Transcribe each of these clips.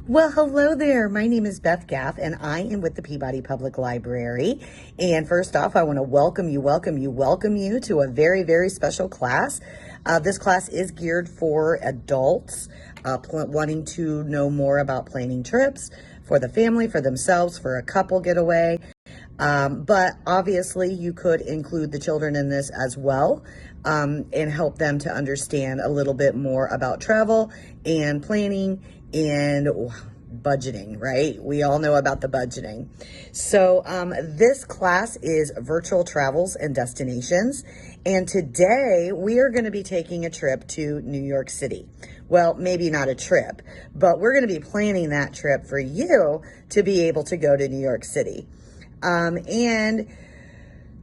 Well, hello there. My name is Beth Gaff, and I am with the Peabody Public Library. And first off, I want to welcome you to a very, very special class. This class is geared for adults wanting to know more about planning trips for the family, for themselves, for a couple getaway. But obviously, you could include the children in this as well, and help them to understand a little bit more about travel and planning and budgeting, right? We all know about the budgeting. So this class is virtual travels and destinations. And today we are going to be taking a trip to New York City. Well, maybe not a trip, but we're going to be planning that trip for you to be able to go to New York City. And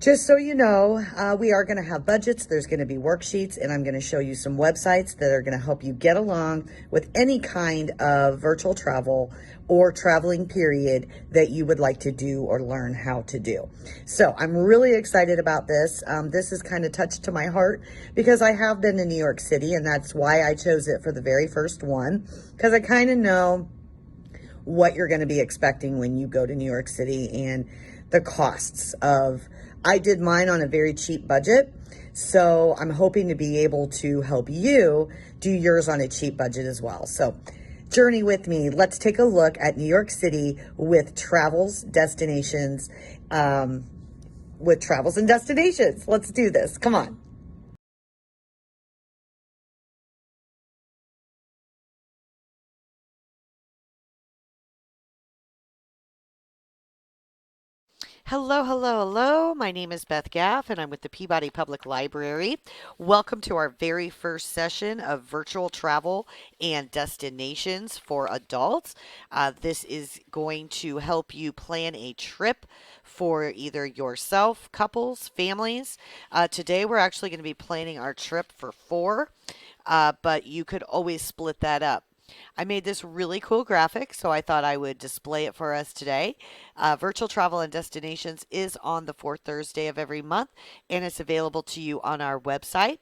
just so you know, we are going to have budgets. There's going to be worksheets, and I'm going to show you some websites that are going to help you get along with any kind of virtual travel or traveling period that you would like to do or learn how to do. So I'm really excited about this. This is kind of touched to my heart because I have been to New York City, and that's why I chose it for the very first one, because I kind of know what you're going to be expecting when you go to New York City and the costs of. I did mine on a very cheap budget, so I'm hoping to be able to help you do yours on a cheap budget as well. So journey with me. Let's take a look at New York City with travels, destinations, Let's do this. Come on. Hello, hello, hello. My name is Beth Gaff, and I'm with the Peabody Public Library. Welcome to our very first session of virtual travel and destinations for adults. This is going to help you plan a trip for either yourself, couples, families. Today, we're actually going to be planning our trip for four, but you could always split that up. I made this really cool graphic, so I thought I would display it for us today. Virtual Travel and Destinations is on the fourth Thursday of every month, and it's available to you on our website,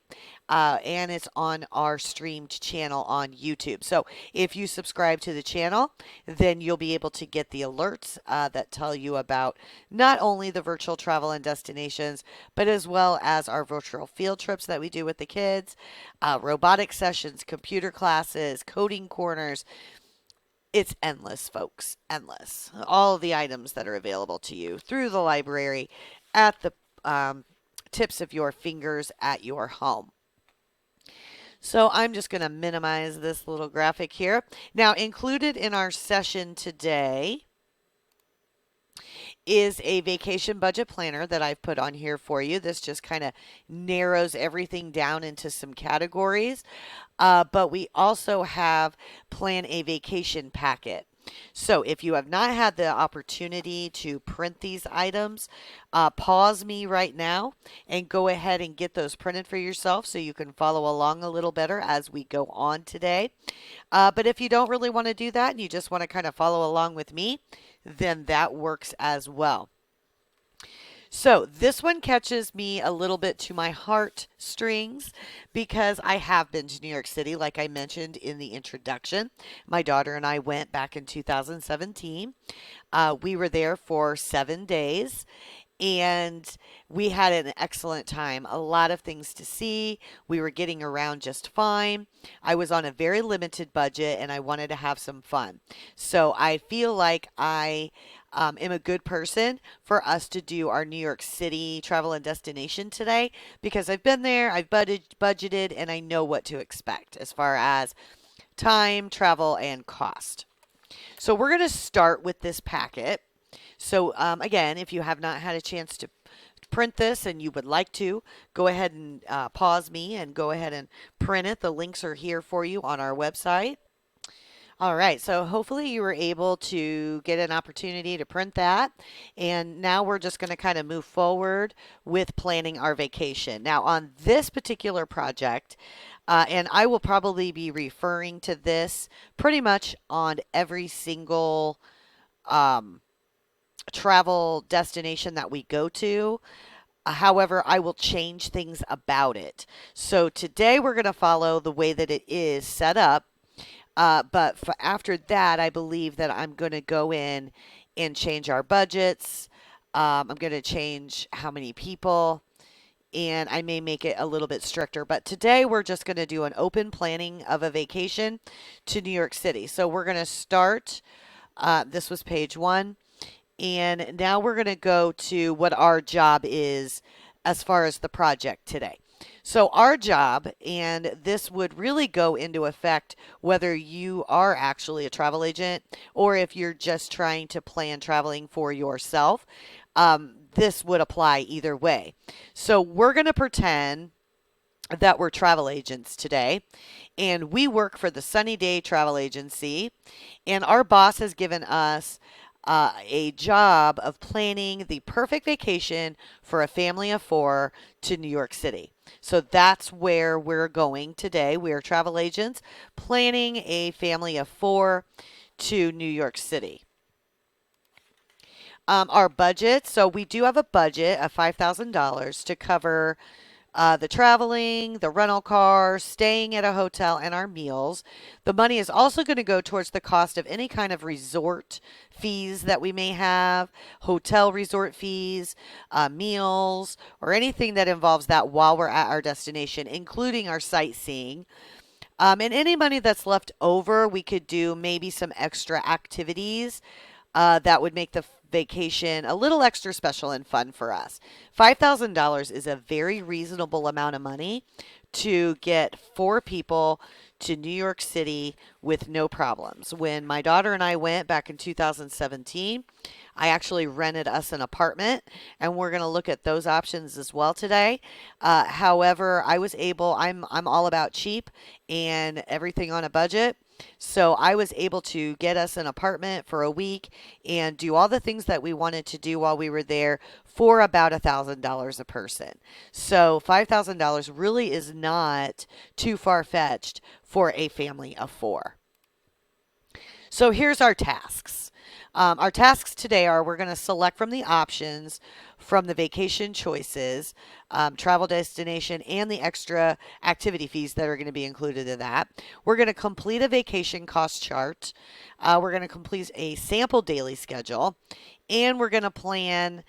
and it's on our streamed channel on YouTube. So if you subscribe to the channel, then you'll be able to get the alerts that tell you about not only the virtual travel and destinations, but as well as our virtual field trips that we do with the kids, robotic sessions, computer classes, coding corners. It's endless, folks. Endless. All of the items that are available to you through the library at the tips of your fingers at your home. So I'm just going to minimize this little graphic here. Now, included in our session today is a vacation budget planner that I've put on here for you. This just kind of narrows everything down into some categories. But we also have Plan a Vacation packet. So if you have not had the opportunity to print these items, pause me right now and go ahead and get those printed for yourself so you can follow along a little better as we go on today. But if you don't really want to do that and you just want to kind of follow along with me, then that works as well. So this one catches me a little bit to my heartstrings because I have been to New York City, like I mentioned in the introduction. My daughter and I went back in 2017. We were there for 7 days. And we had an excellent time. A lot of things to see. We were getting around just fine. I was on a very limited budget and I wanted to have some fun. So I feel like I am a good person for us to do our New York City travel and destination today because I've been there, I've budgeted, and I know what to expect as far as time, travel, and cost. So we're going to start with this packet. So again, if you have not had a chance to print this and you would like to, go ahead and pause me and go ahead and print it. The links are here for you on our website. All right, so hopefully you were able to get an opportunity to print that. And now we're just going to kind of move forward with planning our vacation. Now, on this particular project, and I will probably be referring to this pretty much on every single travel destination that we go to. However, I will change things about it. So today we're going to follow the way that it is set up But after that, I believe that I'm going to go in and change our budgets. I'm going to change how many people, and I may make it a little bit stricter. But today we're just going to do an open planning of a vacation to New York City. So we're going to start. This was page 1. And now we're going to go to what our job is as far as the project today. So, our job, and this would really go into effect whether you are actually a travel agent or if you're just trying to plan traveling for yourself, this would apply either way. So, we're going to pretend that we're travel agents today, and we work for the Sunny Day Travel Agency, and our boss has given us a job of planning the perfect vacation for a family of 4 to New York City. So that's where we're going today. We are travel agents planning a family of 4 to New York City. Our budget, so we do have a budget of $5,000 to cover the traveling, the rental car, staying at a hotel, and our meals. The money is also going to go towards the cost of any kind of resort fees that we may have, hotel resort fees, meals, or anything that involves that while we're at our destination, including our sightseeing. And any money that's left over, we could do maybe some extra activities that would make the vacation a little extra special and fun for us. $5,000 is a very reasonable amount of money to get 4 people to New York City with no problems. When my daughter and I went back in 2017, I actually rented us an apartment, and we're going to look at those options as well today. However, I'm all about cheap and everything on a budget. So I was able to get us an apartment for a week and do all the things that we wanted to do while we were there for about $1,000 a person. So $5,000 really is not too far-fetched for a family of 4. So here's our tasks. Our tasks today are we're going to select from the options from the vacation choices, travel destination, and the extra activity fees that are going to be included in that. We're going to complete a vacation cost chart. We're going to complete a sample daily schedule. And we're going to plan,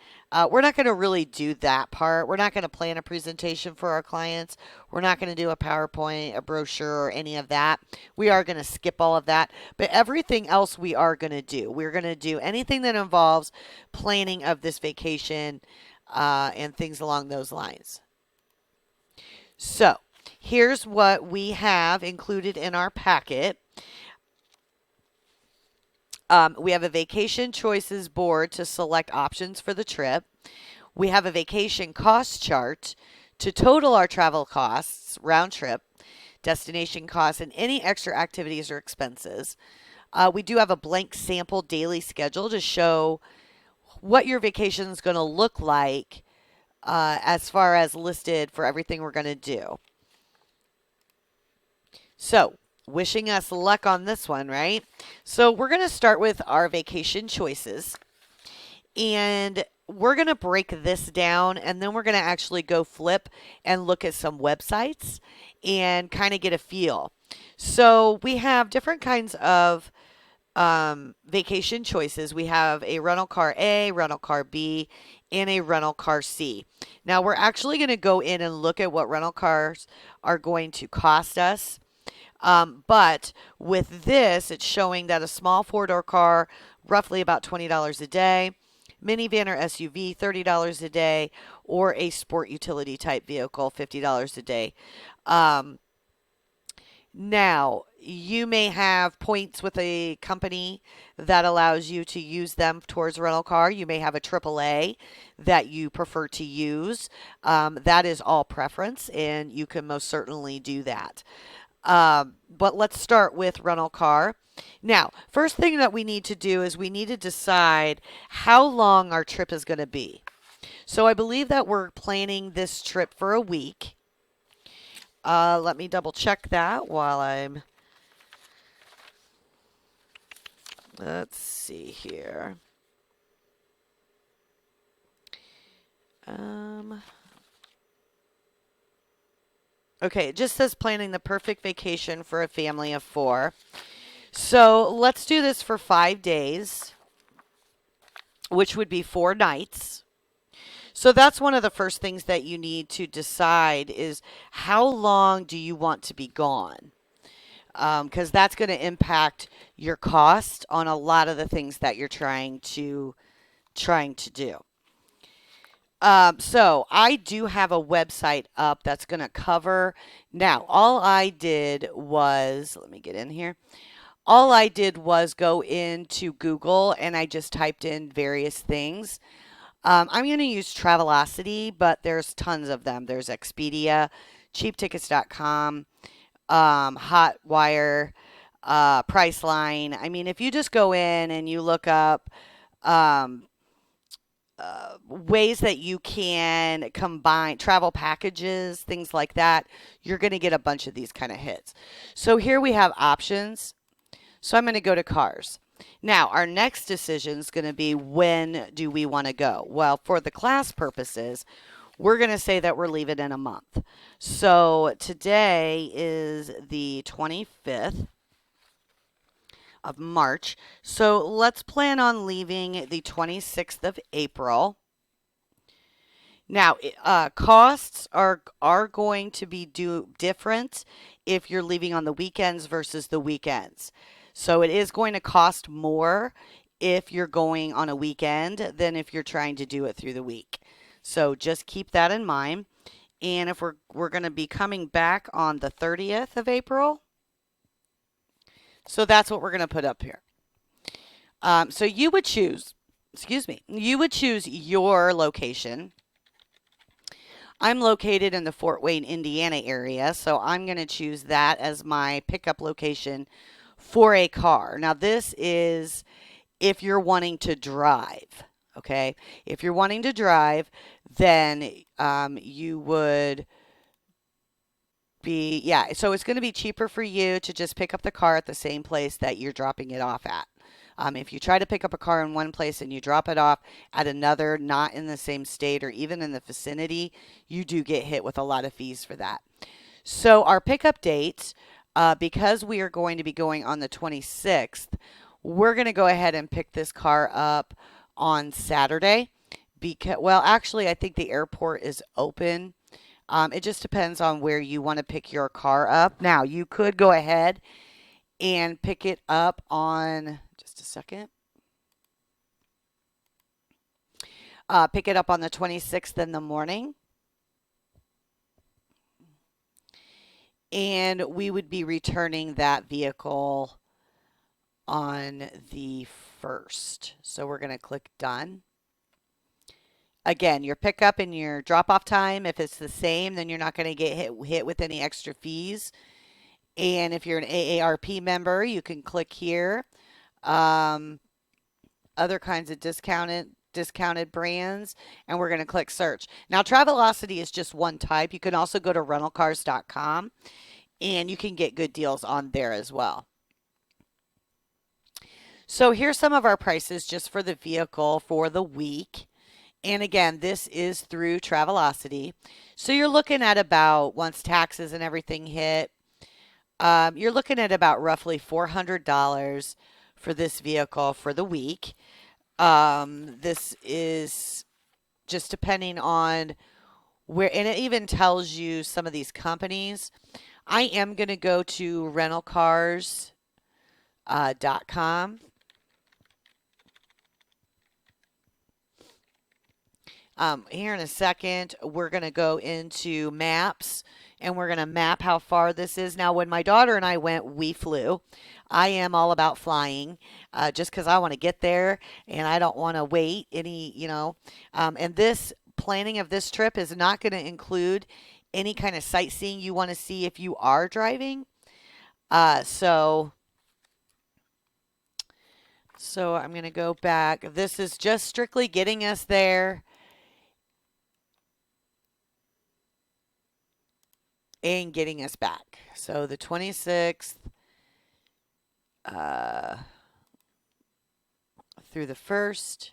we're not going to really do that part. We're not going to plan a presentation for our clients. We're not going to do a PowerPoint, a brochure, or any of that. We are going to skip all of that. But everything else we are going to do. We're going to do anything that involves planning of this vacation and things along those lines. So here's what we have included in our packet. We have a vacation choices board to select options for the trip. We have a vacation cost chart to total our travel costs, round trip, destination costs, and any extra activities or expenses. We do have a blank sample daily schedule to show what your vacation is going to look like as far as listed for everything we're going to do. So, wishing us luck on this one, right? So we're going to start with our vacation choices, and we're going to break this down, and then we're going to actually go flip and look at some websites and kind of get a feel. So we have different kinds of vacation choices. We have a rental car A, rental car B, and a rental car C. Now we're actually going to go in and look at what rental cars are going to cost us. But with this, it's showing that a small 4-door car, roughly about $20 a day, minivan or SUV, $30 a day, or a sport utility type vehicle, $50 a day. Now, you may have points with a company that allows you to use them towards a rental car. You may have a AAA that you prefer to use. That is all preference, and you can most certainly do that. But let's start with rental car. Now, first thing that we need to do is we need to decide how long our trip is going to be. So I believe that we're planning this trip for a week. Let me double check that while let's see here. Okay, it just says planning the perfect vacation for a family of 4. So let's do this for 5 days, which would be 4 nights. So that's one of the first things that you need to decide is how long do you want to be gone? Because that's going to impact your cost on a lot of the things that you're trying to do. So I do have a website up that's going to cover. Now, all I did was, let me get in here. All I did was go into Google and I just typed in various things. I'm going to use Travelocity, but there's tons of them. There's Expedia, cheaptickets.com, Hotwire, Priceline. I mean, if you just go in and you look up um, ways that you can combine travel packages, things like that, you're going to get a bunch of these kind of hits. So here we have options. So I'm going to go to cars. Now, our next decision is going to be when do we want to go? Well, for the class purposes, we're going to say that we're leaving in a month. So today is the 25th of March. So let's plan on leaving the 26th of April. Now, costs are going to be different if you're leaving on the weekends versus the weekends. So it is going to cost more if you're going on a weekend than if you're trying to do it through the week. So just keep that in mind. And if we're going to be coming back on the 30th of April, so that's what we're going to put up here. So you would choose, you would choose your location. I'm located in the Fort Wayne, Indiana area, so I'm going to choose that as my pickup location for a car. Now, this is if you're wanting to drive, okay? If you're wanting to drive, then you would be, yeah, so it's going to be cheaper for you to just pick up the car at the same place that you're dropping it off at. If you try to pick up a car in one place and you drop it off at another, not in the same state or even in the vicinity, you do get hit with a lot of fees for that. So our pickup dates, because we are going to be going on the 26th, we're going to go ahead and pick this car up on Saturday. Well, actually, I think the airport is open. It just depends on where you want to pick your car up. Now, you could go ahead and pick it up on, just a second. Pick it up on the 26th in the morning. And we would be returning that vehicle on the 1st. So we're going to click done. Again, your pickup and your drop-off time, if it's the same, then you're not going to get hit with any extra fees. And if you're an AARP member, you can click here. Other kinds of discounted brands, and we're going to click search. Now, Travelocity is just one type. You can also go to rentalcars.com, and you can get good deals on there as well. So here's some of our prices just for the vehicle for the week. And again, this is through Travelocity. So you're looking at about, once taxes and everything hit, you're looking at about roughly $400 for this vehicle for the week. This is just depending on where, and it even tells you some of these companies. I am going to go to rentalcars.com. Here in a second, we're going to go into maps and we're going to map how far this is. Now, when my daughter and I went, we flew. I am all about flying just because I want to get there and I don't want to wait and this planning of this trip is not going to include any kind of sightseeing you want to see if you are driving. So I'm going to go back. This is just strictly getting us there and getting us back. So the 26th through the 1st,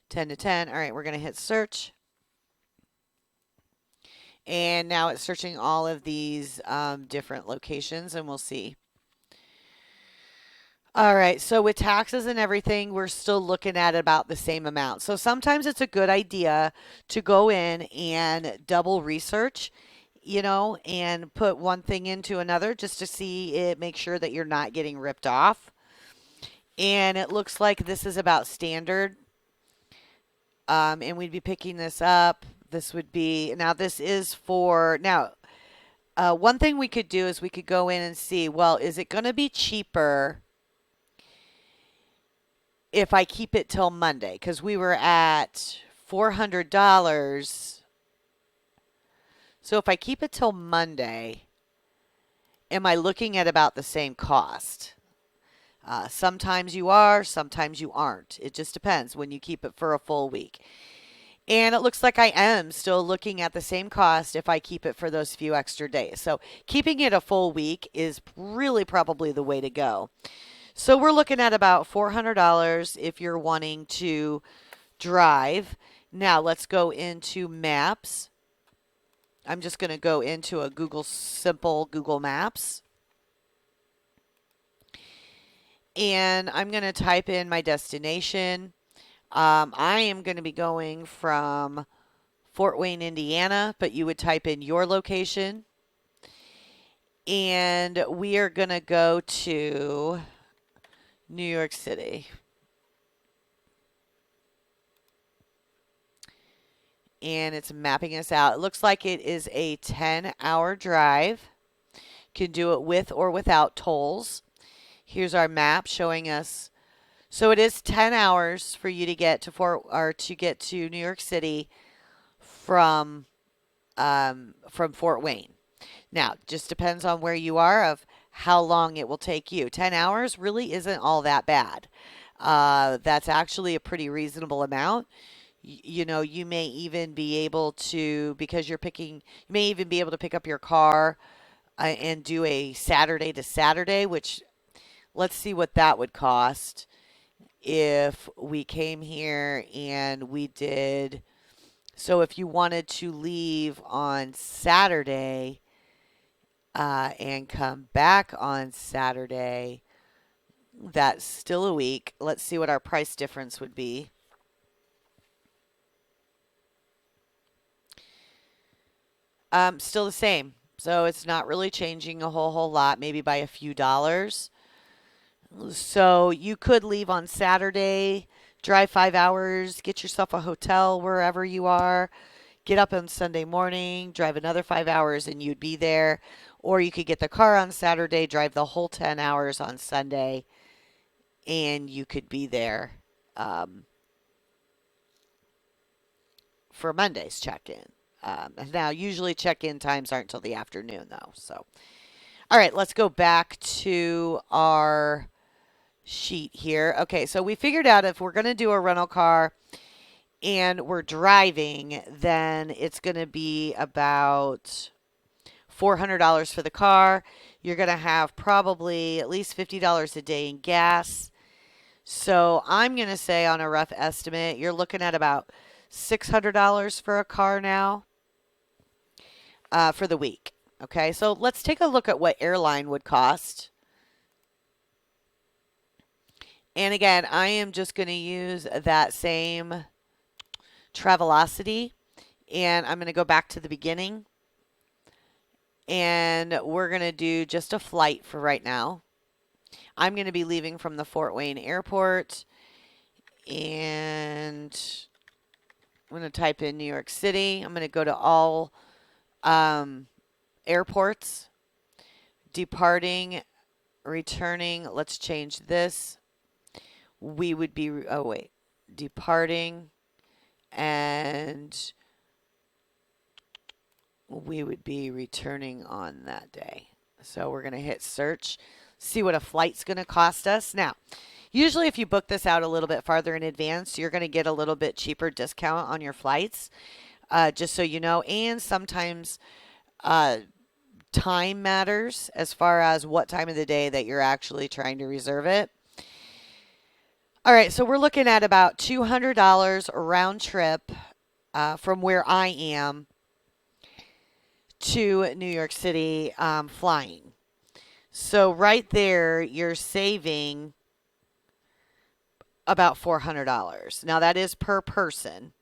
10 to 10. All right, we're going to hit search. And now it's searching all of these different locations, and we'll see. All right, so with taxes and everything, we're still looking at about the same amount. So sometimes it's a good idea to go in and double research, and put one thing into another just to see it, make sure that you're not getting ripped off. And it looks like this is about standard. And we'd be picking this up. This would be, now this is for, now, one thing we could do is we could go in and see, well, is it going to be cheaper if I keep it till Monday? Because we were at $400. So if I keep it till Monday, am I looking at about the same cost? Sometimes you are, sometimes you aren't. It just depends when you keep it for a full week. And it looks like I am still looking at the same cost if I keep it for those few extra days. So keeping it a full week is really probably the way to go. So we're looking at about $400 if you're wanting to drive. Now let's go into maps. I'm just going to go into a simple Google Maps. And I'm going to type in my destination. I am going to be going from Fort Wayne, Indiana, but you would type in your location. And we are going to go to New York City. And it's mapping us out. It looks like it is a 10-hour drive. You can do it with or without tolls. Here's our map showing us. So it is 10 hours for you to get to New York City from Fort Wayne. Now, just depends on where you are of how long it will take you. 10 hours really isn't all that bad. That's actually a pretty reasonable amount. You may even be able to, because you may even be able to pick up your car and do a Saturday to Saturday, which let's see what that would cost if we came here and we did. So if you wanted to leave on Saturday and come back on Saturday, that's still a week. Let's see what our price difference would be. Still the same. So it's not really changing a whole lot, maybe by a few dollars. So you could leave on Saturday, drive 5 hours, get yourself a hotel wherever you are, get up on Sunday morning, drive another 5 hours, and you'd be there. Or you could get the car on Saturday, drive the whole 10 hours on Sunday, and you could be there for Monday's check-in. Now, usually check-in times aren't until the afternoon, though. So, all right, let's go back to our sheet here. Okay, so we figured out if we're going to do a rental car and we're driving, then it's going to be about $400 for the car. You're going to have probably at least $50 a day in gas. So I'm going to say on a rough estimate, you're looking at about $600 for a car now for the week. Okay, so let's take a look at what airline would cost. And again, I am just going to use that same Travelocity, and I'm going to go back to the beginning. And we're going to do just a flight for right now. I'm going to be leaving from the Fort Wayne airport, and I'm going to type in New York City. I'm going to go to all airports, departing, returning. Let's change this. We would be, departing, and we would be returning on that day. So we're going to hit search, see what a flight's going to cost us. Now, usually if you book this out a little bit farther in advance, you're going to get a little bit cheaper discount on your flights, just so you know. And sometimes time matters as far as what time of the day that you're actually trying to reserve it. All right, so we're looking at about $200 round trip from where I am to New York City flying. So right there, you're saving about $400. Now that is per person.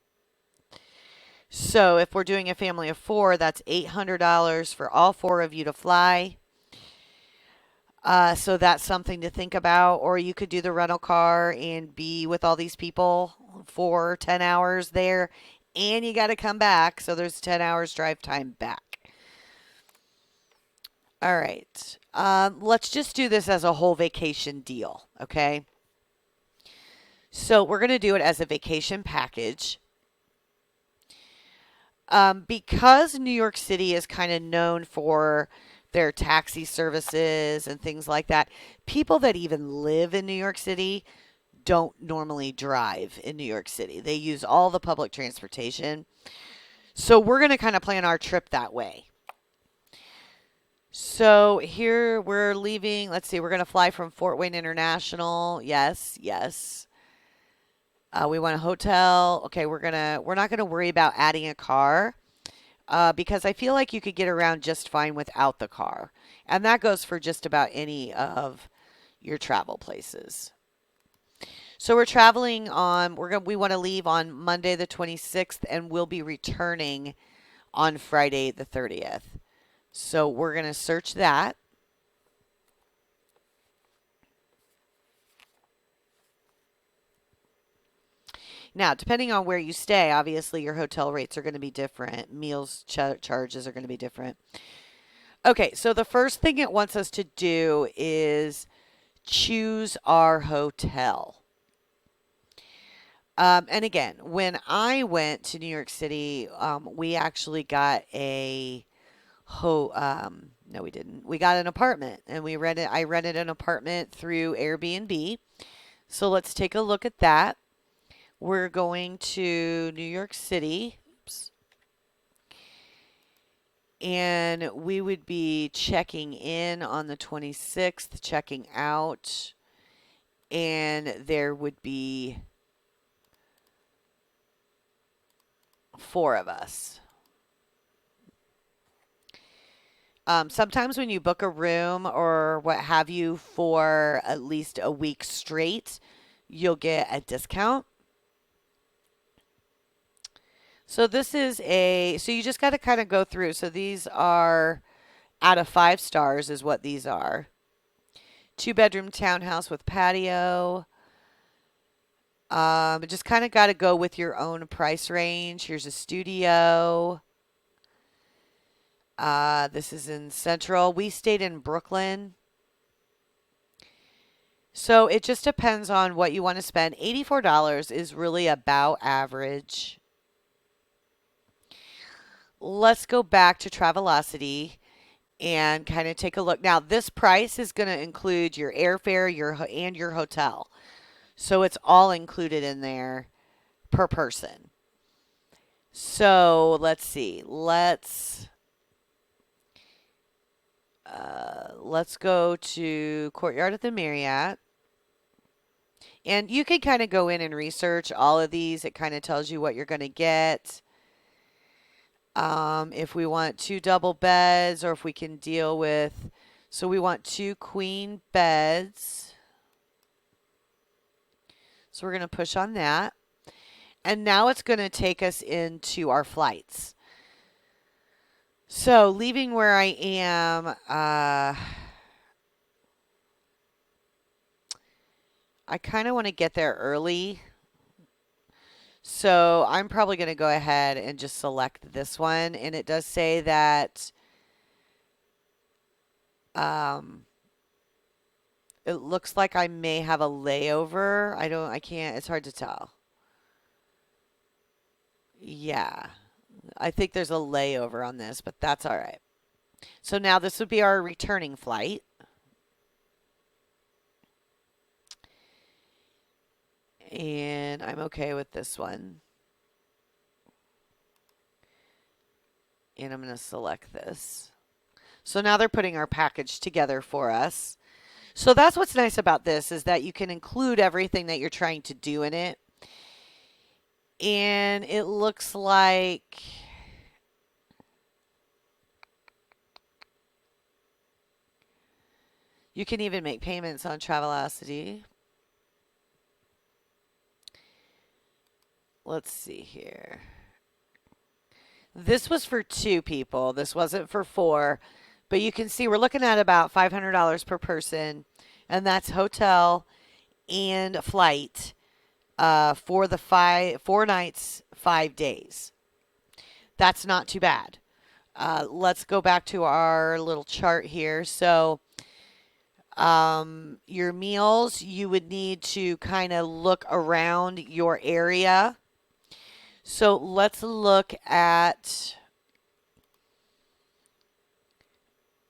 So if we're doing a family of four, that's $800 for all four of you to fly. So that's something to think about. Or you could do the rental car and be with all these people for 10 hours there. And you got to come back. So there's 10 hours drive time back. All right. Let's just do this as a whole vacation deal. Okay. So we're going to do it as a vacation package. Because New York City is kind of known for their taxi services and things like that, people that even live in New York City don't normally drive in New York City. They use all the public transportation. So we're going to kind of plan our trip that way. So here we're leaving. Let's see. We're going to fly from Fort Wayne International. Yes, yes. We want a hotel. Okay, we're not gonna worry about adding a car because I feel like you could get around just fine without the car, and that goes for just about any of your travel places. So we're traveling on. We want to leave on Monday the 26th, and we'll be returning on Friday the 30th. So we're gonna search that. Now, depending on where you stay, obviously your hotel rates are going to be different. Meals charges are going to be different. Okay, so the first thing it wants us to do is choose our hotel. And again, when I went to New York City, we actually got no, we didn't. We got an apartment, and I rented an apartment through Airbnb. So let's take a look at that. We're going to New York City. Oops. And we would be checking in on the 26th, checking out. And there would be four of us. Sometimes when you book a room or what have you for at least a week straight, you'll get a discount. So so you just got to kind of go through. So these are out of 5 stars is what these are. 2-bedroom townhouse with patio. Just kind of got to go with your own price range. Here's a studio. This is in Central. We stayed in Brooklyn. So it just depends on what you want to spend. $84 is really about average. Let's go back to Travelocity and kind of take a look. Now, this price is going to include your airfare, and your hotel. So it's all included in there per person. So let's see. Let's go to Courtyard at the Marriott. And you can kind of go in and research all of these. It kind of tells you what you're going to get. If we want 2 double beds or if we can deal with, so we want 2 queen beds. So we're going to push on that. And now it's going to take us into our flights. So leaving where I am, I kind of want to get there early. So I'm probably going to go ahead and just select this one. And it does say that it looks like I may have a layover. I can't, it's hard to tell. Yeah, I think there's a layover on this, but that's all right. So now this would be our returning flight. And I'm okay with this one. And I'm going to select this. So now they're putting our package together for us. So that's what's nice about this is that you can include everything that you're trying to do in it. And it looks like you can even make payments on Travelocity. let's see here. This was for 2 people. This wasn't for 4. But you can see we're looking at about $500 per person. And that's hotel and flight for the 4 nights, 5 days. That's not too bad. Let's go back to our little chart here. So your meals, you would need to kind of look around your area. So let's look at,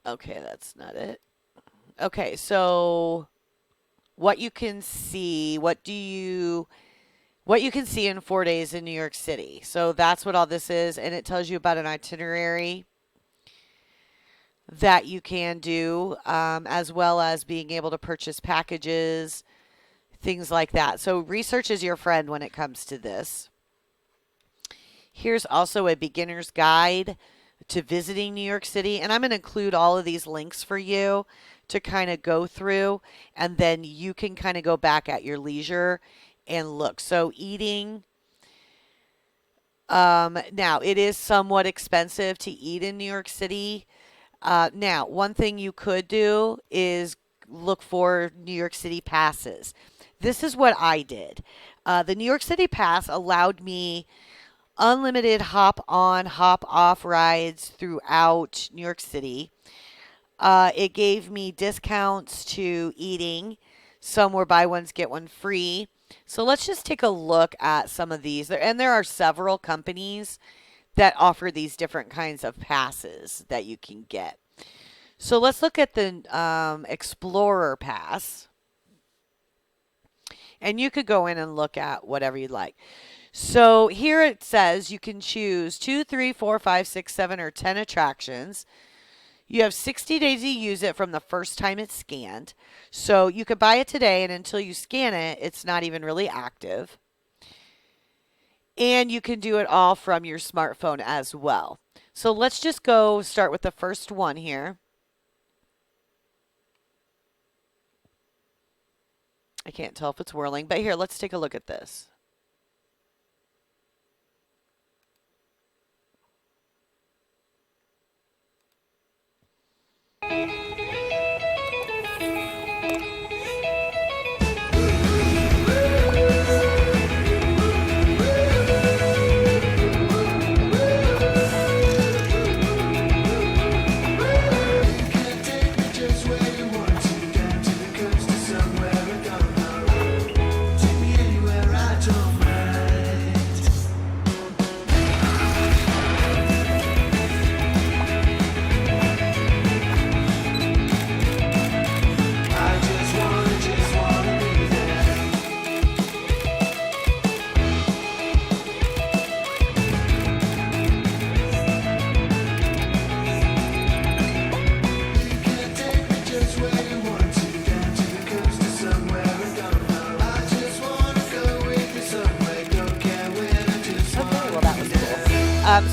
okay, that's not it. Okay, so what you can see, what you can see in 4 days in New York City. So that's what all this is, and it tells you about an itinerary that you can do, as well as being able to purchase packages, things like that. So research is your friend when it comes to this. Here's also a beginner's guide to visiting New York City, and I'm going to include all of these links for you to kind of go through, and then you can kind of go back at your leisure and look. So eating, now it is somewhat expensive to eat in New York City. Now, one thing you could do is look for New York City passes. This is what I did. The New York City pass allowed me unlimited hop on, hop off rides throughout New York City. It gave me discounts to eating. Some were buy ones, get one free. So let's just take a look at some of these. And there are several companies that offer these different kinds of passes that you can get. So let's look at the Explorer Pass. And you could go in and look at whatever you'd like. So here it says you can choose 2, 3, 4, 5, 6, 7, or 10 attractions. You have 60 days to use it from the first time it's scanned. So you could buy it today, and until you scan it, it's not even really active. And you can do it all from your smartphone as well. So let's just go start with the first one here. I can't tell if it's whirling, but here, let's take a look at this.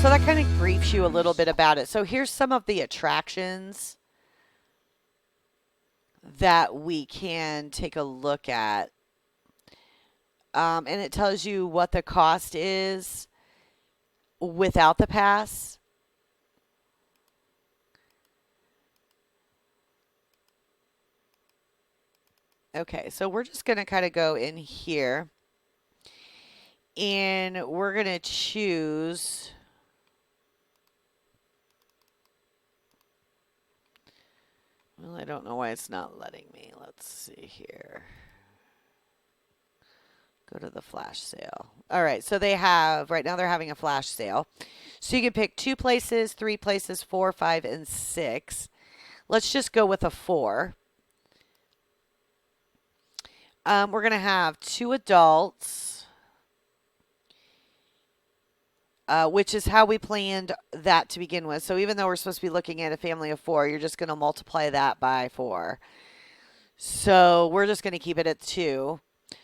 So that kind of briefs you a little bit about it. So here's some of the attractions that we can take a look at. And it tells you what the cost is without the pass. Okay, so we're just going to kind of go in here. And we're going to choose... Well, I don't know why it's not letting me. Let's see here. Go to the flash sale. All right, so they have, right now they're having a flash sale. So you can pick 2 places, 3 places, 4, 5, and 6. Let's just go with a 4. We're going to have 2 adults. Which is how we planned that to begin with. So even though we're supposed to be looking at a family of 4, you're just going to multiply that by 4. So we're just going to keep it at 2.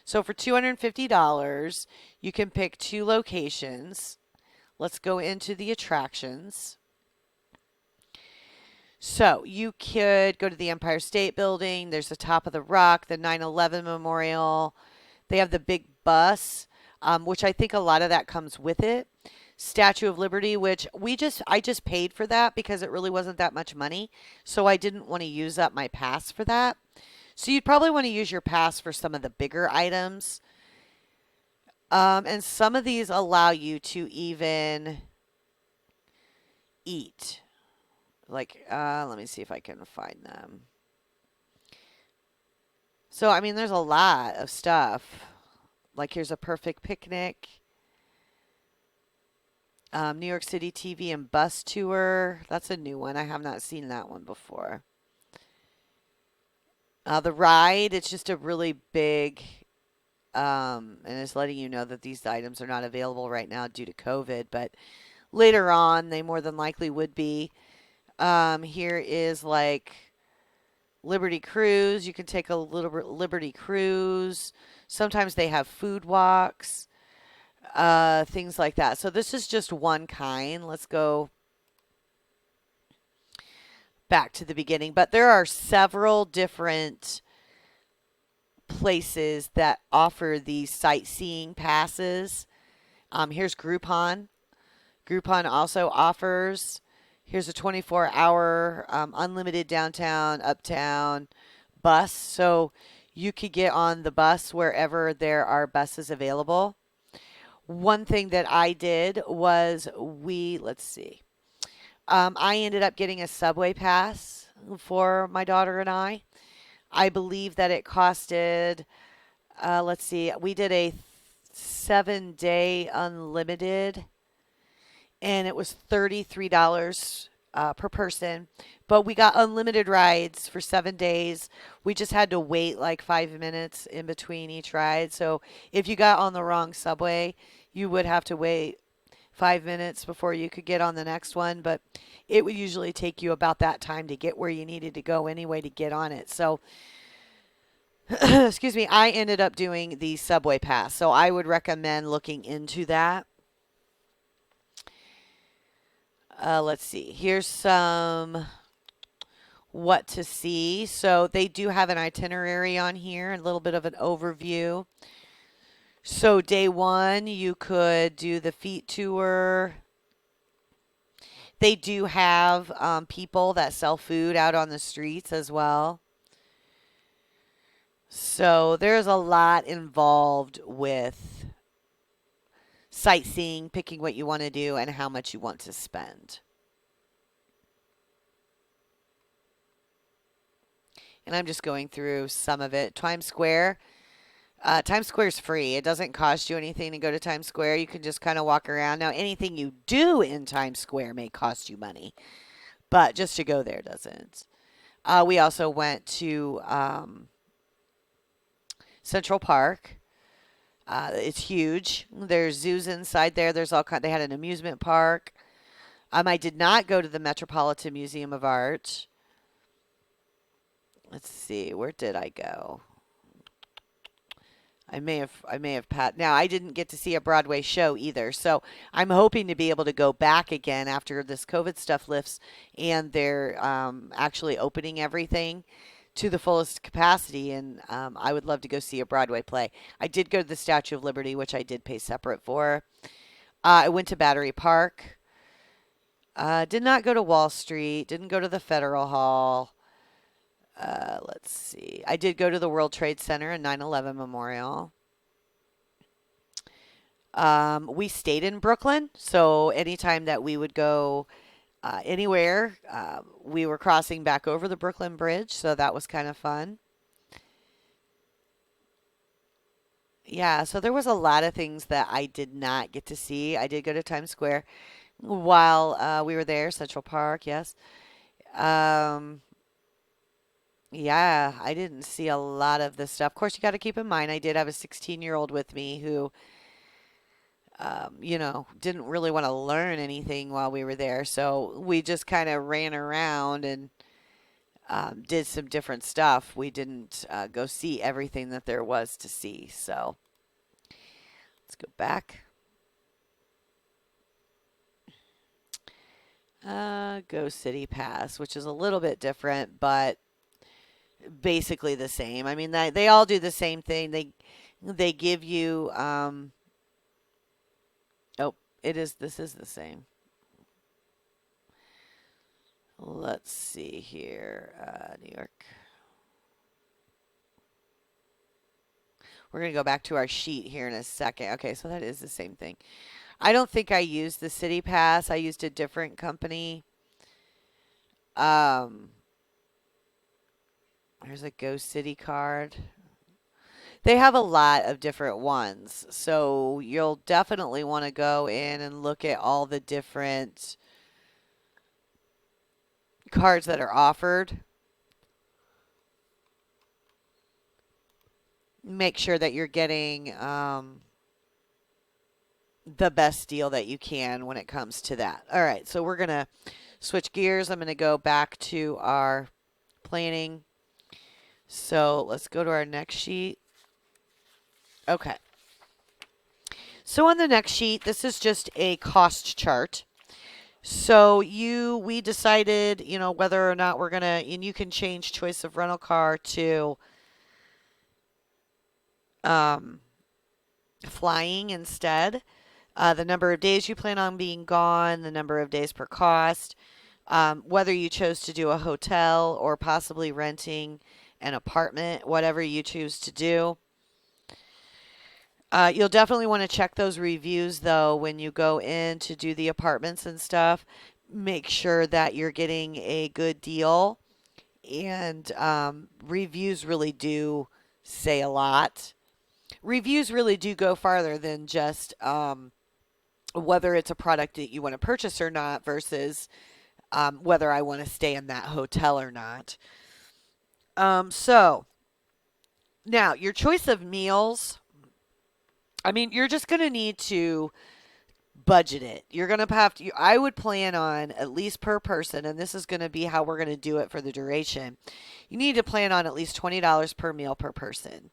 So for $250, you can pick 2 locations. Let's go into the attractions. So you could go to the Empire State Building. There's the Top of the Rock, the 9/11 Memorial. They have the big bus. which I think a lot of that comes with it. Statue of Liberty, which I just paid for that because it really wasn't that much money. So I didn't want to use up my pass for that. So you'd probably want to use your pass for some of the bigger items. And some of these allow you to even eat. Like, let me see if I can find them. So, I mean, there's a lot of stuff. Like, here's a perfect picnic. New York City TV and bus tour. That's a new one. I have not seen that one before. The ride, it's just a really big, and it's letting you know that these items are not available right now due to COVID, but later on, they more than likely would be. Here is like Liberty Cruise. You can take a little Liberty Cruise. Sometimes they have food walks, things like that. So this is just one kind. Let's go back to the beginning. But there are several different places that offer these sightseeing passes. Here's Groupon. Groupon also offers. Here's a 24-hour unlimited downtown, uptown bus. So you could get on the bus wherever there are buses available. One thing that I did was let's see. I ended up getting a subway pass for my daughter and I. I believe that it costed, let's see, we did a 7-day unlimited, and it was $33 per person. But we got unlimited rides for 7 days. We just had to wait like 5 minutes in between each ride. So if you got on the wrong subway, you would have to wait 5 minutes before you could get on the next one. But it would usually take you about that time to get where you needed to go anyway to get on it. So, excuse me, I ended up doing the subway pass. So I would recommend looking into that. Let's see. Here's some what to see. So they do have an itinerary on here, a little bit of an overview. So day one, you could do the feet tour. They do have people that sell food out on the streets as well. So there's a lot involved with sightseeing, picking what you want to do, and how much you want to spend. And I'm just going through some of it. Times Square. Times Square is free. It doesn't cost you anything to go to Times Square. You can just kind of walk around. Now, anything you do in Times Square may cost you money, but just to go there doesn't. We also went to Central Park. It's huge. There's zoos inside there. There's all kind. They had an amusement park. I did not go to the Metropolitan Museum of Art. Let's see. Where did I go? I may have pat. Now I didn't get to see a Broadway show either, so I'm hoping to be able to go back again after this COVID stuff lifts and they're actually opening everything to the fullest capacity. And I would love to go see a Broadway play. I did go to the Statue of Liberty, which I did pay separate for. I went to Battery Park. Did not go to Wall Street. Didn't go to the Federal Hall. Let's see. I did go to the World Trade Center and 9/11 Memorial. We stayed in Brooklyn, so anytime that we would go anywhere, we were crossing back over the Brooklyn Bridge, so that was kind of fun. Yeah, so there was a lot of things that I did not get to see. I did go to Times Square while we were there, Central Park, yes. Um, Yeah, I didn't see a lot of this stuff. Of course, you got to keep in mind, I did have a 16-year-old with me who, didn't really want to learn anything while we were there. So we just kind of ran around and did some different stuff. We didn't go see everything that there was to see. So let's go back. Go City Pass, which is a little bit different, but basically the same. I mean, they all do the same thing. They give you This is the same. Let's see here. New York. We're going to go back to our sheet here in a second. Okay, so that is the same thing. I don't think I used the City Pass. I used a different company. Um, There's a Go City card. They have a lot of different ones. So you'll definitely want to go in and look at all the different cards that are offered. Make sure that you're getting the best deal that you can when it comes to that. All right, so we're going to switch gears. I'm going to go back to our planning. So let's go to our next sheet. Okay. So on the next sheet, this is just a cost chart. So we decided, whether or not we're going to, and you can change choice of rental car to um, flying instead. The number of days you plan on being gone, the number of days per cost, whether you chose to do a hotel or possibly renting an apartment, whatever you choose to do. You'll definitely want to check those reviews though when you go in to do the apartments and stuff. Make sure that you're getting a good deal. And reviews really do say a lot. Reviews really do go farther than just whether it's a product that you want to purchase or not versus whether I want to stay in that hotel or not. So now your choice of meals. I mean, you're just going to need to budget it. You're going to have to, I would plan on at least per person, and this is going to be how we're going to do it for the duration. You need to plan on at least $20 per meal per person.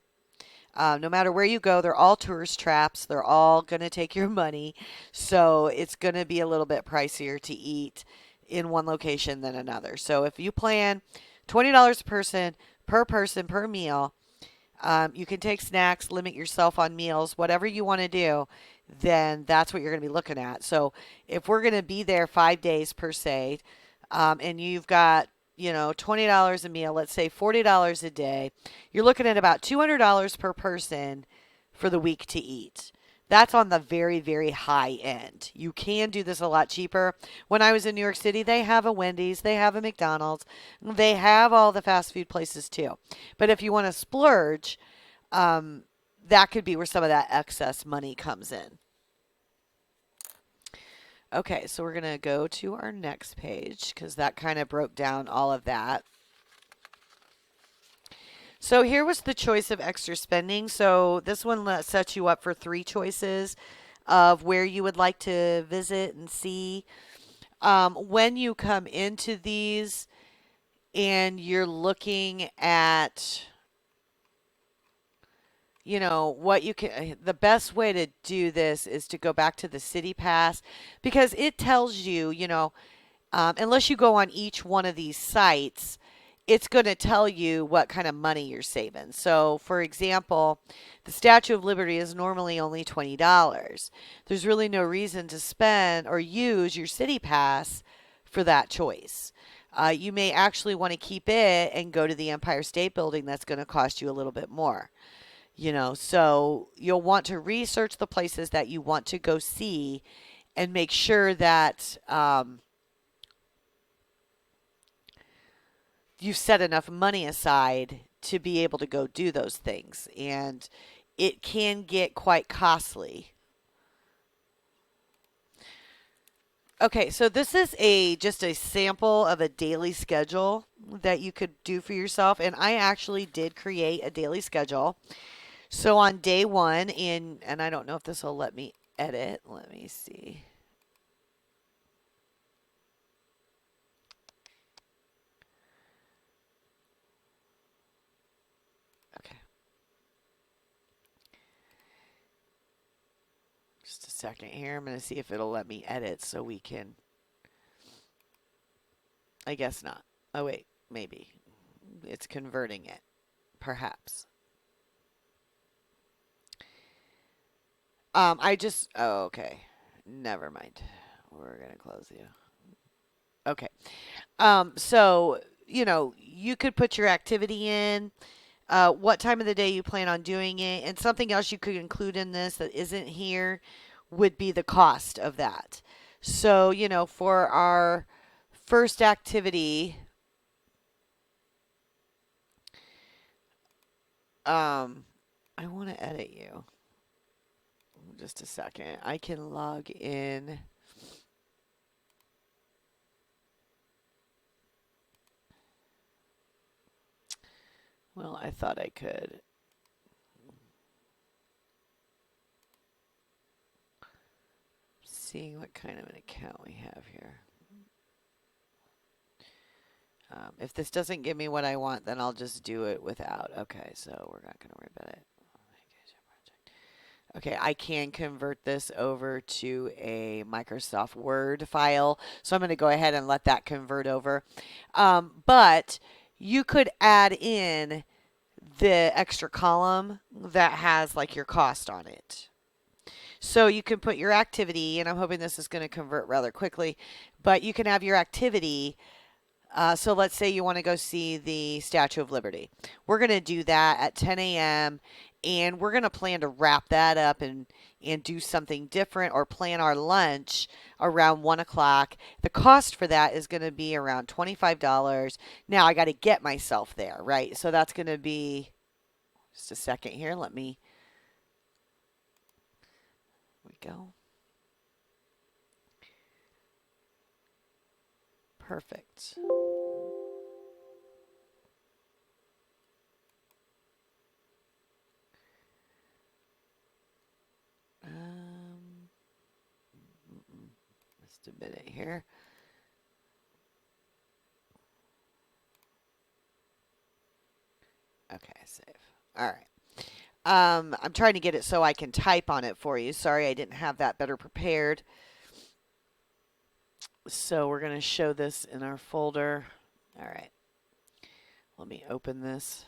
No matter where you go, they're all tourist traps. They're all going to take your money. So it's going to be a little bit pricier to eat in one location than another. So if you plan $20 per person per meal, you can take snacks, limit yourself on meals, whatever you want to do, then that's what you're going to be looking at. So if we're going to be there 5 days per se, and you've got, $20 a meal, let's say $40 a day, you're looking at about $200 per person for the week to eat. That's on the very, very high end. You can do this a lot cheaper. When I was in New York City, they have a Wendy's, they have a McDonald's, they have all the fast food places too. But if you want to splurge, that could be where some of that excess money comes in. Okay, so we're going to go to our next page because that kind of broke down all of that. So here was the choice of extra spending. So this one sets you up for 3 choices of where you would like to visit and see. When you come into these and you're looking at, what you can, the best way to do this is to go back to the City Pass because it tells you, unless you go on each one of these sites, it's going to tell you what kind of money you're saving. So, for example, the Statue of Liberty is normally only $20. There's really no reason to spend or use your City Pass for that choice. You may actually want to keep it and go to the Empire State Building. That's going to cost you a little bit more. So you'll want to research the places that you want to go see and make sure that you've set enough money aside to be able to go do those things. And it can get quite costly. Okay, so this is just a sample of a daily schedule that you could do for yourself. And I actually did create a daily schedule. So on day 1, and I don't know if this will let me edit. Let me see. Okay. Just a second here. I'm going to see if it'll let me edit so we can. I guess not. Oh, wait. Maybe. It's converting it. Perhaps. Oh, okay. Never mind. We're going to close you. Okay. So, you could put your activity in, what time of the day you plan on doing it, and something else you could include in this that isn't here would be the cost of that. So, for our first activity, I want to edit you. Just a second. I can log in. Well, I thought I could. Seeing what kind of an account we have here. If this doesn't give me what I want, then I'll just do it without. Okay, so we're not going to worry about it. Okay, I can convert this over to a Microsoft Word file. So I'm going to go ahead and let that convert over. But you could add in the extra column that has like your cost on it. So you can put your activity, and I'm hoping this is going to convert rather quickly, but you can have your activity. So let's say you want to go see the Statue of Liberty. We're going to do that at 10 a.m. and we're going to plan to wrap that up and do something different or plan our lunch around 1 o'clock. The cost for that is going to be around $25. Now I got to get myself there, right? So that's going to be, just a second here. Here we go. Perfect. Just a minute here. Okay, save. All right. I'm trying to get it so I can type on it for you. Sorry, I didn't have that better prepared. So we're going to show this in our folder. All right. Let me open this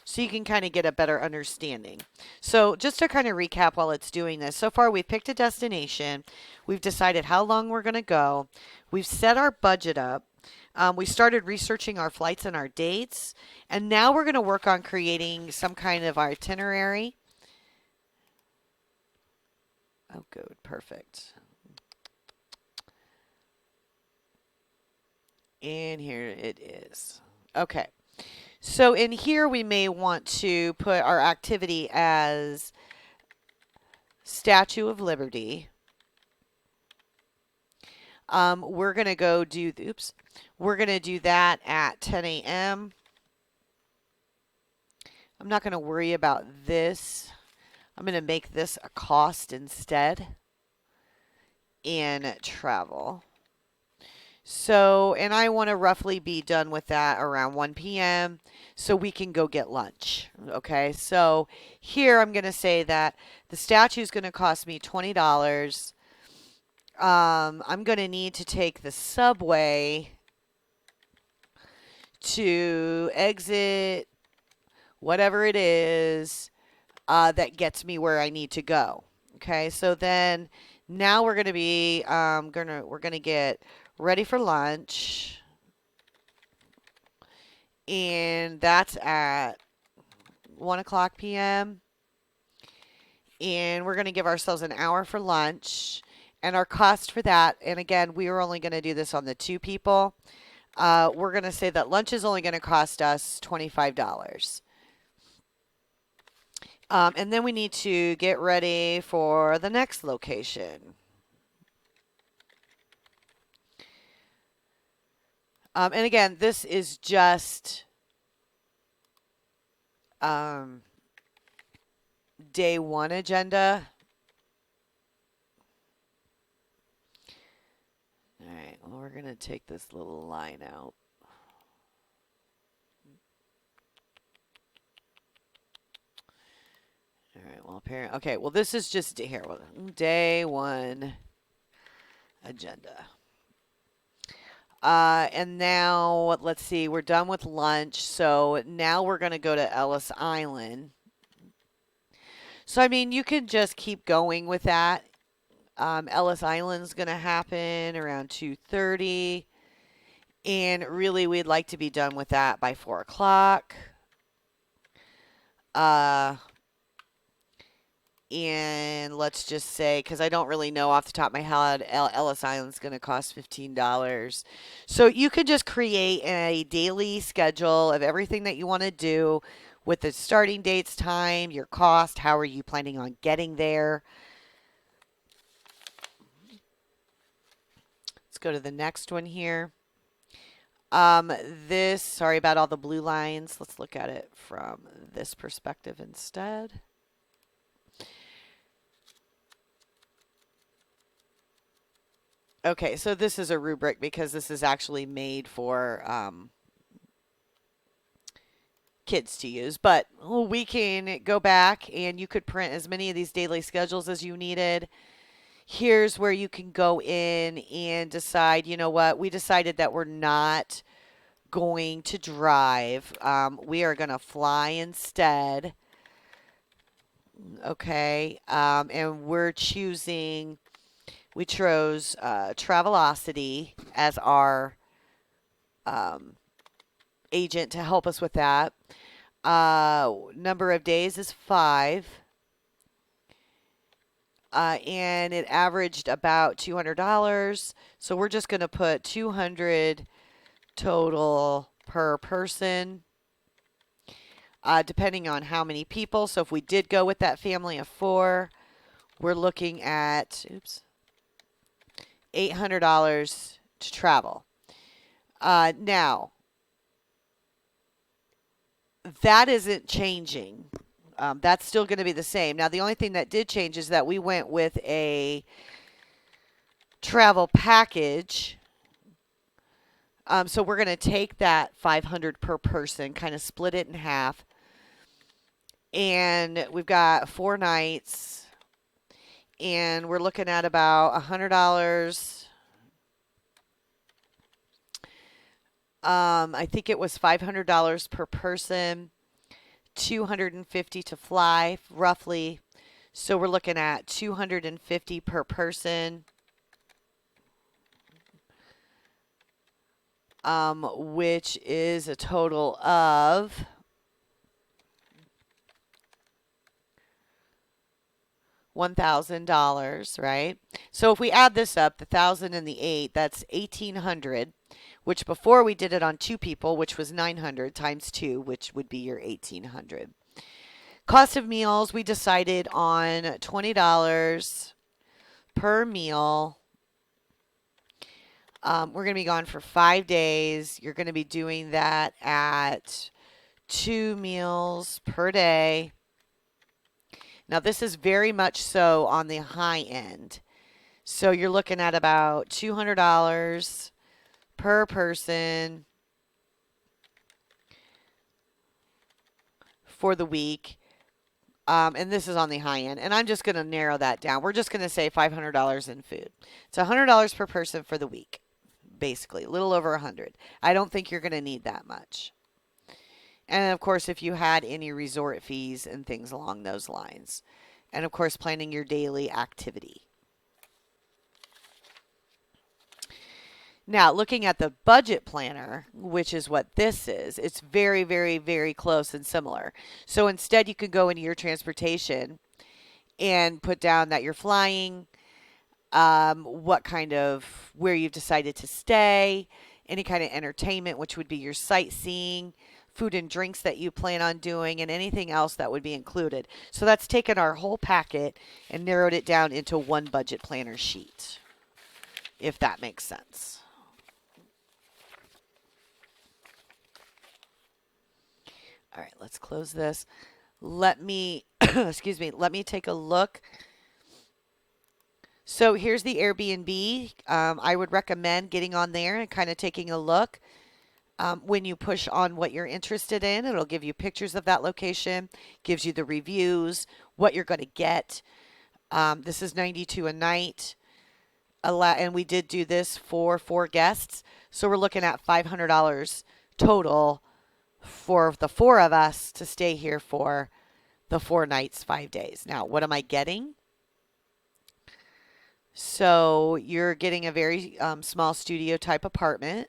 so you can kind of get a better understanding. So just to kind of recap while it's doing this, so far we've picked a destination. We've decided how long we're going to go. We've set our budget up. We started researching our flights and our dates. And now we're going to work on creating some kind of itinerary. Oh, good. Perfect. And here it is. Okay. So in here, we may want to put our activity as Statue of Liberty. We're going to go do, we're going to do that at 10 a.m. I'm not going to worry about this. I'm going to make this a cost instead. And travel. So, and I want to roughly be done with that around 1 p.m. so we can go get lunch. Okay, so here I'm going to say that the statue is going to cost me $20. I'm going to need to take the subway to exit whatever it is that gets me where I need to go. Okay, so then now we're going to be we're going to get ready for lunch, and that's at 1 o'clock p.m. And we're going to give ourselves an hour for lunch, and our cost for that, and again, we are only going to do this on the 2 people. We're going to say that lunch is only going to cost us $25. And then we need to get ready for the next location. And again, this is just day 1 agenda. All right, well, we're going to take this little line out. All right, well, apparently, okay, well, this is just here, day 1 agenda. And now, let's see, we're done with lunch. So now we're going to go to Ellis Island. So, I mean, you can just keep going with that. Ellis Island's going to happen around 2:30. And really, we'd like to be done with that by 4 o'clock. Uh, and let's just say, because I don't really know off the top of my head, Ellis Island's going to cost $15. So you can just create a daily schedule of everything that you want to do with the starting dates, time, your cost, how are you planning on getting there. Let's go to the next one here. Sorry about all the blue lines. Let's look at it from this perspective instead. Okay, so this is a rubric because this is actually made for kids to use, but we can go back and you could print as many of these daily schedules as you needed. Here's where you can go in and decide, you know what, we decided that we're not going to drive. We are going to fly instead. Okay, and we chose Travelocity as our agent to help us with that. Number of days is 5. And it averaged about $200. So we're just going to put $200 total per person, depending on how many people. So if we did go with that family of 4, we're looking at $800 to travel. Now, that isn't changing. That's still going to be the same. Now, the only thing that did change is that we went with a travel package. So we're going to take that $500 per person, kind of split it in half. And we've got 4 nights. And we're looking at about $100. I think it was $500 per person. $250 to fly, roughly. So we're looking at $250 per person, which is a total of $1,000, right? So if we add this up, the 1,000 and the 8, that's $1,800. Which before we did it on 2 people, which was $900 times 2, which would be your $1,800. Cost of meals, we decided on $20 per meal. We're going to be gone for 5 days. You're going to be doing that at 2 meals per day. Now, this is very much so on the high end. So you're looking at about $200 per person for the week. And this is on the high end. And I'm just going to narrow that down. We're just going to say $500 in food. It's $100 per person for the week, basically. A little over $100. I don't think you're going to need that much. And, of course, if you had any resort fees and things along those lines. And, of course, planning your daily activity. Now, looking at the budget planner, which is what this is, it's very, very, very close and similar. So instead, you could go into your transportation and put down that you're flying, where you've decided to stay, any kind of entertainment, which would be your sightseeing, food and drinks that you plan on doing, and anything else that would be included. So that's taken our whole packet and narrowed it down into one budget planner sheet, if that makes sense. All right, let's close this. Let me, let me take a look. So here's the Airbnb. I would recommend getting on there and kind of taking a look. When you push on what you're interested in, it'll give you pictures of that location, gives you the reviews, what you're going to get. This is $92 a night. And we did do this for 4 guests. So we're looking at $500 total for the 4 of us to stay here for the 4 nights, 5 days. Now, what am I getting? So you're getting a very small studio type apartment,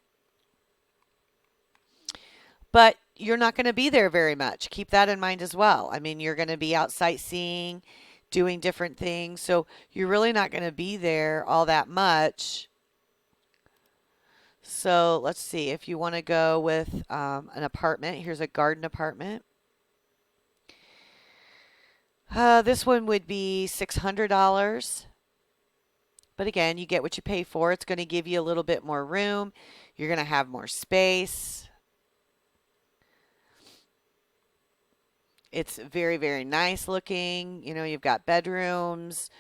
but you're not going to be there very much. Keep that in mind as well. I mean, you're going to be out sightseeing, doing different things. So you're really not going to be there all that much. So let's see. If you want to go with an apartment, here's a garden apartment. This one would be $600. But again, you get what you pay for. It's going to give you a little bit more room. You're going to have more space. It's very, very nice looking. You know, you've got bedrooms.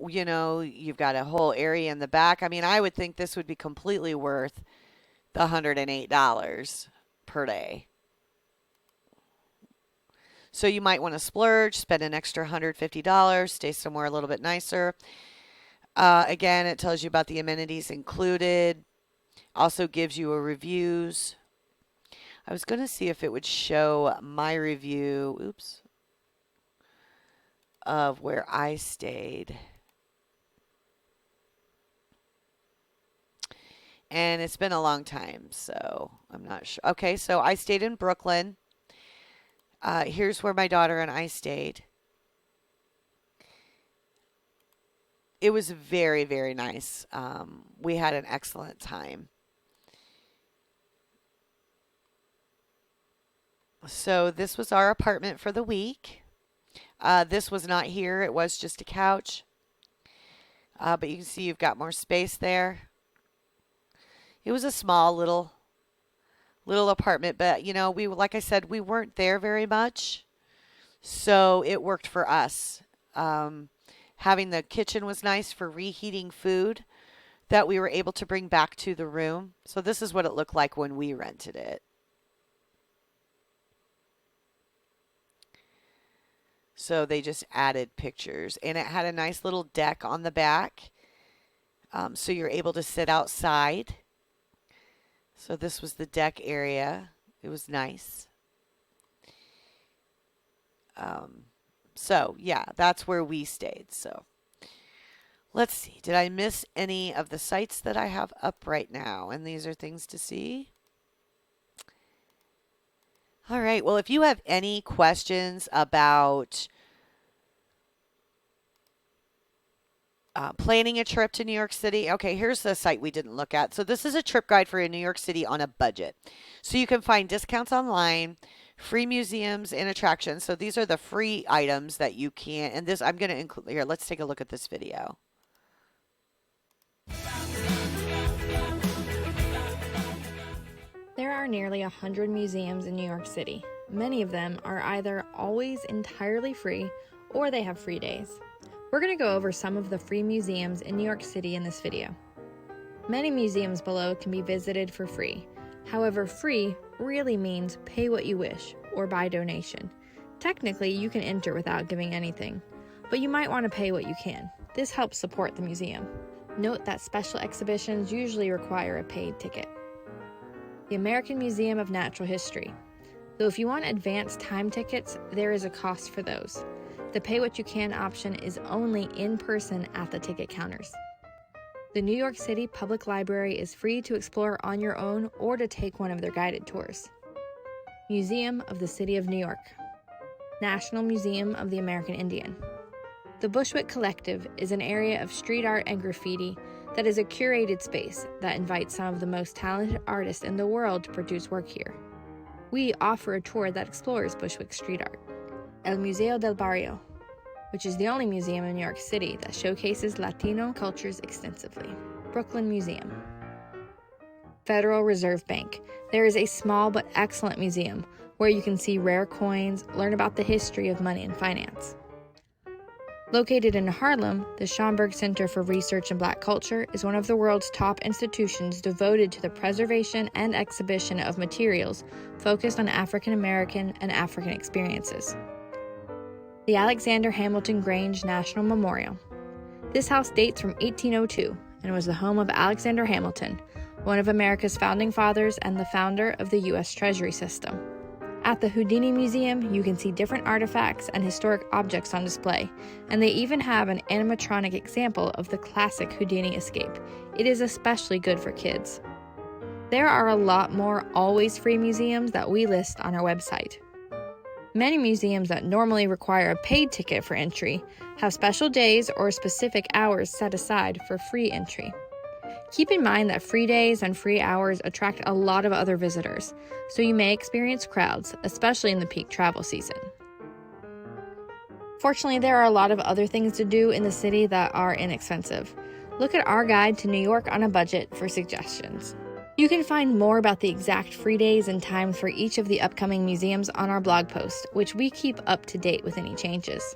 You know, you've got a whole area in the back. I mean, I would think this would be completely worth the $108 per day. So you might want to splurge, spend an extra $150, stay somewhere a little bit nicer. Again, it tells you about the amenities included. Also gives you a reviews. I was going to see if it would show my review, oops, of where I stayed. And it's been a long time, so I'm not sure. Okay, so I stayed in Brooklyn. Here's where my daughter and I stayed. It was very, very nice. We had an excellent time. So this was our apartment for the week. This was not here. It was just a couch. But you can see you've got more space there. It was a small little apartment, but you know, like I said, we weren't there very much. So it worked for us. Having the kitchen was nice for reheating food that we were able to bring back to the room. So this is what it looked like when we rented it. So they just added pictures, and it had a nice little deck on the back. So you're able to sit outside. So this was the deck area. It was nice. So yeah, that's where we stayed. So let's see. Did I miss any of the sites that I have up right now? And these are things to see. All right. Well, if you have any questions about planning a trip to New York City. Okay, here's the site we didn't look at. So this is a trip guide for New York City on a budget. So you can find discounts online, free museums and attractions. So these are the free items that you can, and this I'm going to include here. Let's take a look at this video. There are nearly 100 museums in New York City. Many of them are either always entirely free or they have free days. We're going to go over some of the free museums in New York City in this video. Many museums below can be visited for free. However, free really means pay what you wish or by donation. Technically, you can enter without giving anything, but you might want to pay what you can. This helps support the museum. Note that special exhibitions usually require a paid ticket. The American Museum of Natural History. Though if you want advanced time tickets, there is a cost for those. The pay what you can option is only in person at the ticket counters. The New York City Public Library is free to explore on your own or to take one of their guided tours. Museum of the City of New York. National Museum of the American Indian. The Bushwick Collective is an area of street art and graffiti that is a curated space that invites some of the most talented artists in the world to produce work here. We offer a tour that explores Bushwick street art. El Museo del Barrio, which is the only museum in New York City that showcases Latino cultures extensively. Brooklyn Museum. Federal Reserve Bank. There is a small but excellent museum where you can see rare coins, learn about the history of money and finance. Located in Harlem, the Schomburg Center for Research in Black Culture is one of the world's top institutions devoted to the preservation and exhibition of materials focused on African American and African experiences. The Alexander Hamilton Grange National Memorial. This house dates from 1802 and was the home of Alexander Hamilton, one of America's founding fathers and the founder of the U.S. Treasury system. At the Houdini Museum, you can see different artifacts and historic objects on display, and they even have an animatronic example of the classic Houdini escape. It is especially good for kids. There are a lot more always free museums that we list on our website. Many museums that normally require a paid ticket for entry have special days or specific hours set aside for free entry. Keep in mind that free days and free hours attract a lot of other visitors, so you may experience crowds, especially in the peak travel season. Fortunately, there are a lot of other things to do in the city that are inexpensive. Look at our guide to New York on a budget for suggestions. You can find more about the exact free days and times for each of the upcoming museums on our blog post, which we keep up to date with any changes.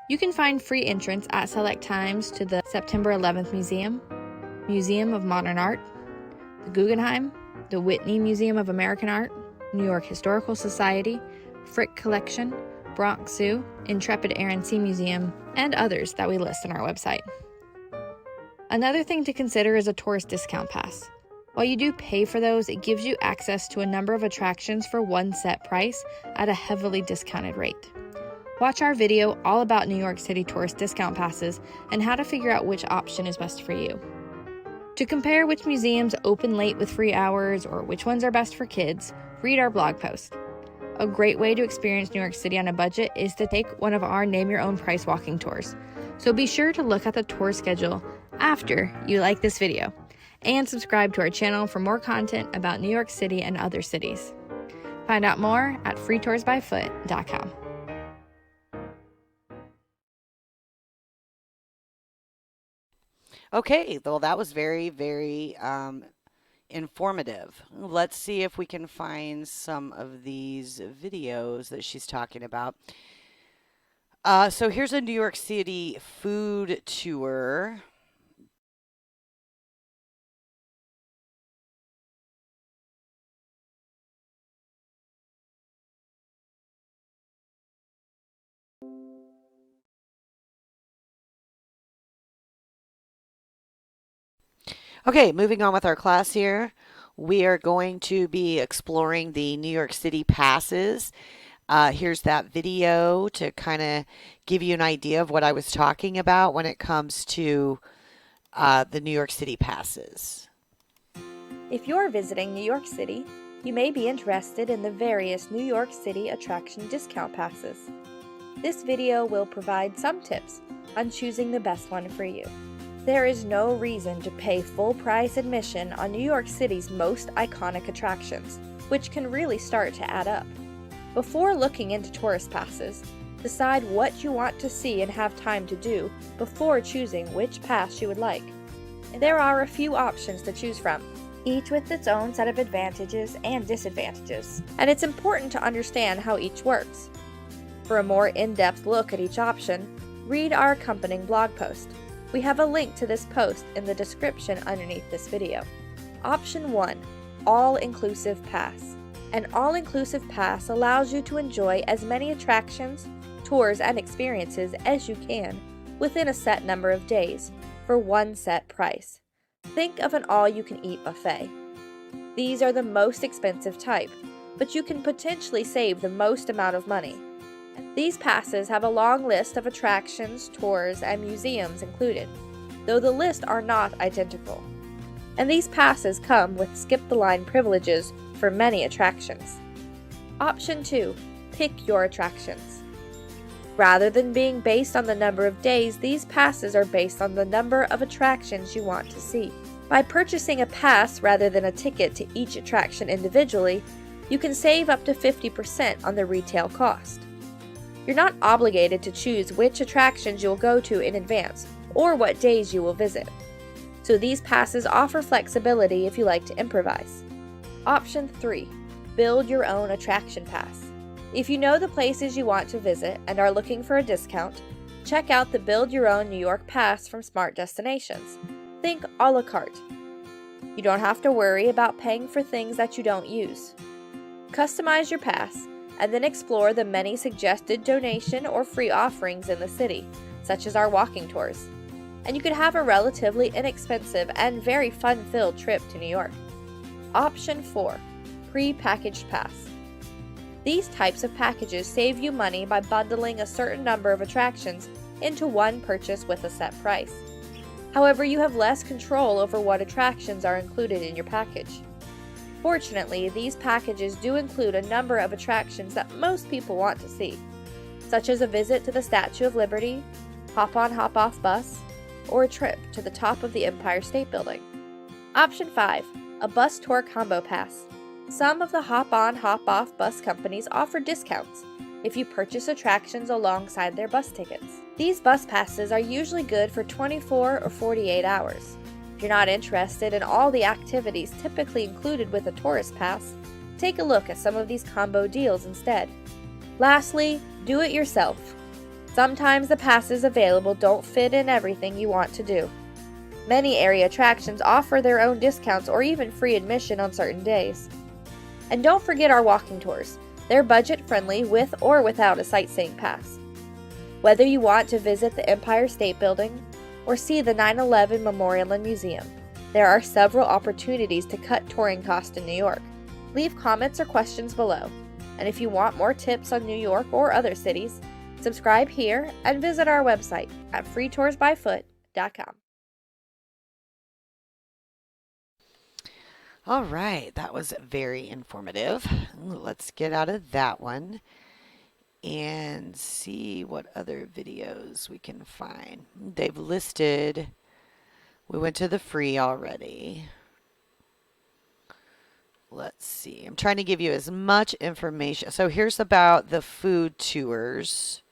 You can find free entrance at select times to the September 11th Museum, Museum of Modern Art, the Guggenheim, the Whitney Museum of American Art, New York Historical Society, Frick Collection, Bronx Zoo, Intrepid Air and Sea Museum, and others that we list on our website. Another thing to consider is a tourist discount pass. While you do pay for those, it gives you access to a number of attractions for one set price at a heavily discounted rate. Watch our video all about New York City tourist discount passes and how to figure out which option is best for you. To compare which museums open late with free hours or which ones are best for kids, read our blog post. A great way to experience New York City on a budget is to take one of our Name Your Own Price walking tours. So be sure to look at the tour schedule after you like this video. And subscribe to our channel for more content about New York City and other cities. Find out more at freetoursbyfoot.com. Okay, well, that was very, very informative. Let's see if we can find some of these videos that she's talking about. So here's a New York City food tour. Okay, moving on with our class here. We are going to be exploring the New York City passes. Here's that video to kind of give you an idea of what I was talking about when it comes to the New York City passes. If you're visiting New York City, you may be interested in the various New York City attraction discount passes. This video will provide some tips on choosing the best one for you. There is no reason to pay full price admission on New York City's most iconic attractions, which can really start to add up. Before looking into tourist passes, decide what you want to see and have time to do before choosing which pass you would like. There are a few options to choose from, each with its own set of advantages and disadvantages, and it's important to understand how each works. For a more in-depth look at each option, read our accompanying blog post. We have a link to this post in the description underneath this video. Option 1. All-Inclusive Pass. An all-inclusive pass allows you to enjoy as many attractions, tours, and experiences as you can within a set number of days for one set price. Think of an all-you-can-eat buffet. These are the most expensive type, but you can potentially save the most amount of money. These passes have a long list of attractions, tours, and museums included, though the lists are not identical. And these passes come with skip-the-line privileges for many attractions. Option 2. Pick your attractions. Rather than being based on the number of days, these passes are based on the number of attractions you want to see. By purchasing a pass rather than a ticket to each attraction individually, you can save up to 50% on the retail cost. You're not obligated to choose which attractions you'll go to in advance or what days you will visit. So these passes offer flexibility if you like to improvise. Option 3. Build your own attraction pass. If you know the places you want to visit and are looking for a discount, check out the Build Your Own New York Pass from Smart Destinations. Think a la carte. You don't have to worry about paying for things that you don't use. Customize your pass and then explore the many suggested donation or free offerings in the city, such as our walking tours. And you could have a relatively inexpensive and very fun-filled trip to New York. Option 4. Pre-packaged pass. These types of packages save you money by bundling a certain number of attractions into one purchase with a set price. However, you have less control over what attractions are included in your package. Fortunately, these packages do include a number of attractions that most people want to see, such as a visit to the Statue of Liberty, hop-on hop-off bus, or a trip to the top of the Empire State Building. Option 5. A bus tour combo pass. Some of the hop-on hop-off bus companies offer discounts if you purchase attractions alongside their bus tickets. These bus passes are usually good for 24 or 48 hours. If you're not interested in all the activities typically included with a tourist pass, take a look at some of these combo deals instead. Lastly, do it yourself. Sometimes the passes available don't fit in everything you want to do. Many area attractions offer their own discounts or even free admission on certain days. And don't forget our walking tours. They're budget-friendly with or without a sightseeing pass. Whether you want to visit the Empire State Building or see the 9/11 Memorial and Museum, there are several opportunities to cut touring costs in New York. Leave comments or questions below. And if you want more tips on New York or other cities, subscribe here and visit our website at freetoursbyfoot.com. All right, that was very informative. Let's get out of that one and see what other videos we can find. They've listed, we went to the free already. Let's see, I'm trying to give you as much information. So here's about the food tours.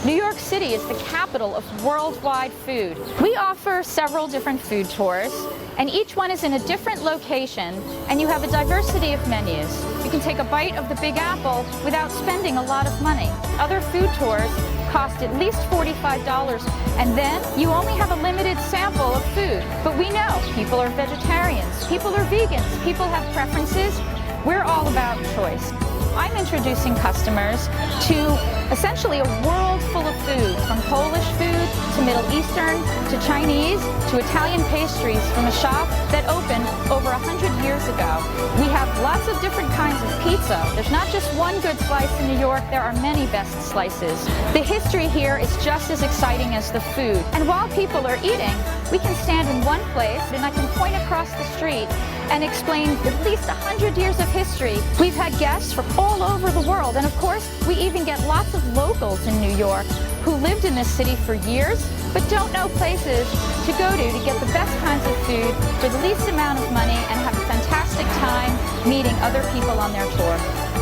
New York City is the capital of worldwide food. We offer several different food tours, and each one is in a different location, and you have a diversity of menus. You can take a bite of the Big Apple without spending a lot of money. Other food tours cost at least $45, and then you only have a limited sample of food. But we know people are vegetarians, people are vegans, people have preferences. We're all about choice. I'm introducing customers to essentially a world full of food, from Polish food to Middle Eastern to Chinese to Italian pastries, from a shop that opened over 100 years ago. We have lots of different kinds of pizza. There's not just one good slice in New York, there are many best slices. The history here is just as exciting as the food. And while people are eating, we can stand in one place and I can point across the street and explain at least 100 years of history. We've had guests from all over the world, and of course, we even get lots of locals in New York who lived in this city for years, but don't know places to go to get the best kinds of food for the least amount of money and have a fantastic time meeting other people on their tour.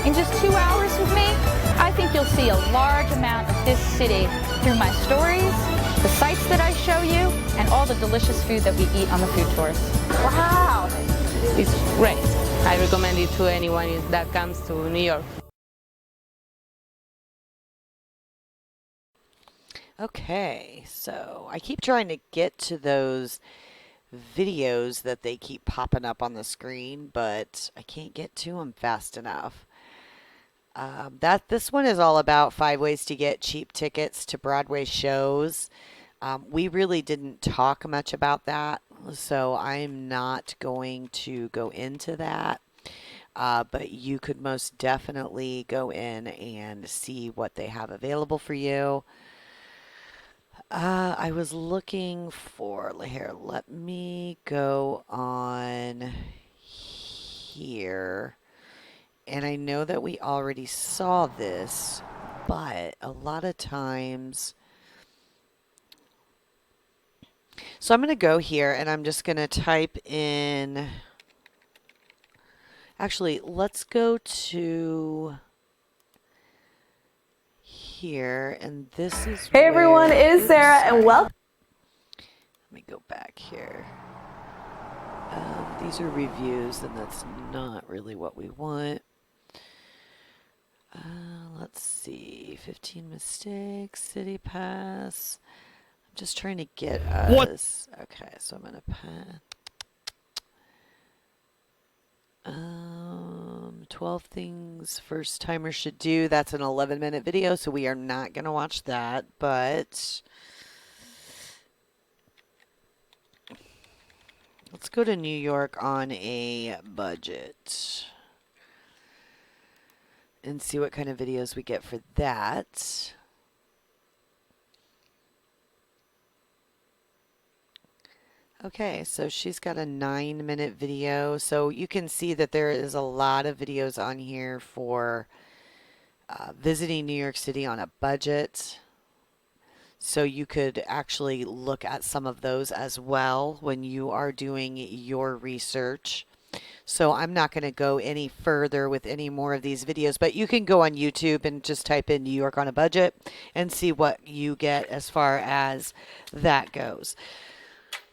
In just 2 hours with me, I think you'll see a large amount of this city through my stories, the sights that I show you, and all the delicious food that we eat on the food tours. Wow! It's great. I recommend it to anyone that comes to New York. Okay, so I keep trying to get to those videos that they keep popping up on the screen, but I can't get to them fast enough. This one is all about 5 ways to get cheap tickets to Broadway shows. We really didn't talk much about that, so I'm not going to go into that. But you could most definitely go in and see what they have available for you. I was looking for, here, let me go on here. And I know that we already saw this, but a lot of times... So I'm going to go here and I'm just going to type in... Actually, let's go to here, and this is Hey everyone, it is Sarah, and welcome. Let me go back here. These are reviews, and that's not really what we want. Let's see, 15 mistakes, City Pass. I'm just trying to get us. Okay, so I'm gonna pass. 12 things first timers should do. That's an 11-minute video, so we are not going to watch that, but Let's go to New York on a budget and see what kind of videos we get for that. Okay, so she's got a 9-minute video. So you can see that there is a lot of videos on here for visiting New York City on a budget. So you could actually look at some of those as well when you are doing your research. So I'm not going to go any further with any more of these videos, but you can go on YouTube and just type in New York on a budget and see what you get as far as that goes.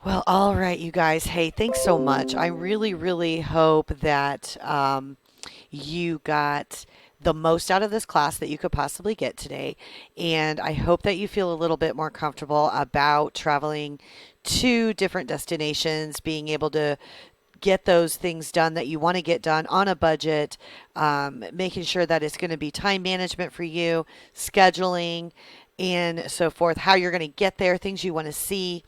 Well, all right, you guys. Hey, thanks so much. I really, really hope that you got the most out of this class that you could possibly get today. And I hope that you feel a little bit more comfortable about traveling to different destinations, being able to get those things done that you want to get done on a budget, making sure that it's going to be time management for you, scheduling, and so forth, how you're going to get there, things you want to see.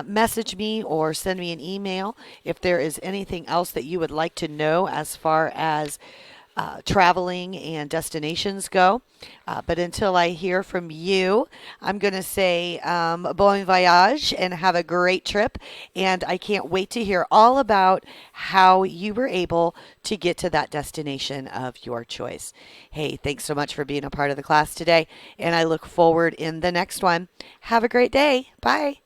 Message me or send me an email if there is anything else that you would like to know as far as traveling and destinations go. But until I hear from you, I'm going to say bon voyage and have a great trip. And I can't wait to hear all about how you were able to get to that destination of your choice. Hey, thanks so much for being a part of the class today. And I look forward in the next one. Have a great day. Bye.